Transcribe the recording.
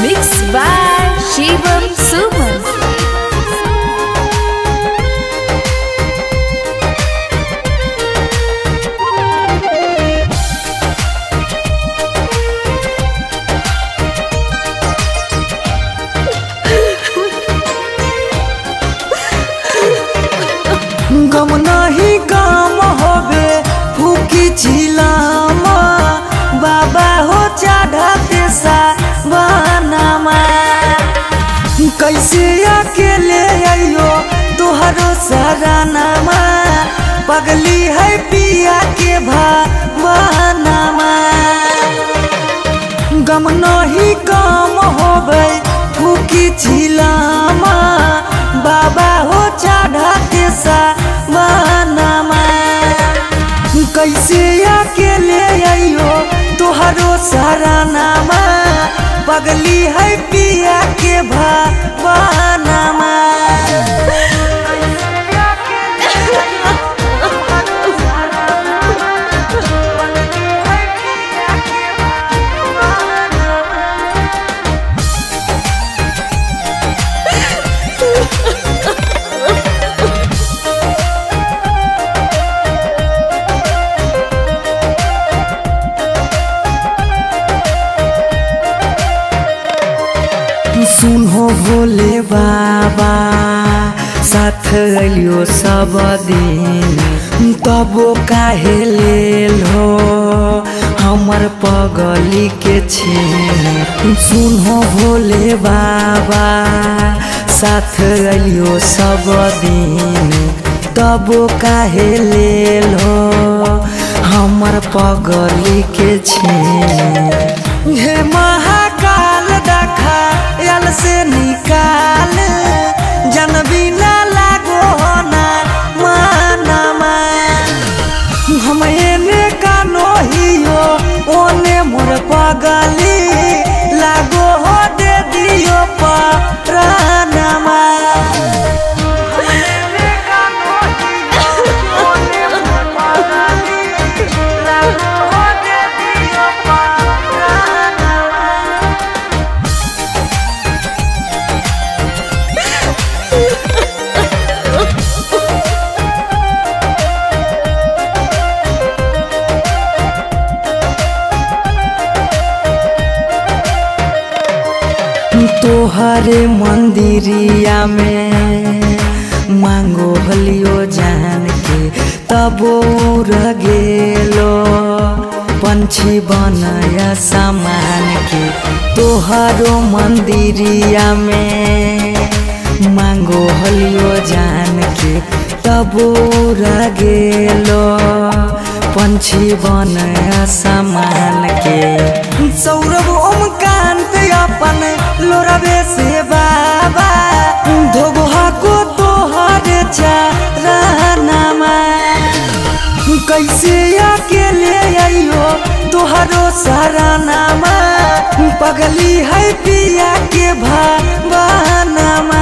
Mixed by Shivam Suman. गम नहीं काम होवे फूकी चिलामा बाबा हो चढ़ाते सा बनामा कैसे अकेले आइयो तोहरो सरानामा पगली है पिया के भावनामा गम नहीं काम होवे फूकी चिलामा बाबा हो चढ़ाते सा बनामा कैसे अकेले आइयो तोहरो सरानामा पगली है पिया के भावनामा सुनो भोले बाबा साथ अलियो सब दिन तबो काहे ले लो हमर पगली के छीन सुनो भोले बाबा साथ अलियो सब दिन तबो काहे ले लो हमर पगली के छीन हे महाकाल देखा यल से निकाल जन बिना लागो ना मानमा हम एने कानो हियो ओने मोर पगली लागो हो दे दियो प्राणमा तोहरे मंदिरिया में मांगो हलियो जान के तबो उड़ गेलो पंछी बनाया सामान के तोहरो मंदिरिया में मांगो हलियो जान के तबो उड़ गेलो पंछी बनाया सामान के सौरभ ओमकांत अपन लोरबे से बाबा धोबहा को तोहरे चरनामा कैसे अकेले आइयो तोहरो सरानामा पगली है पिया के भावनामा।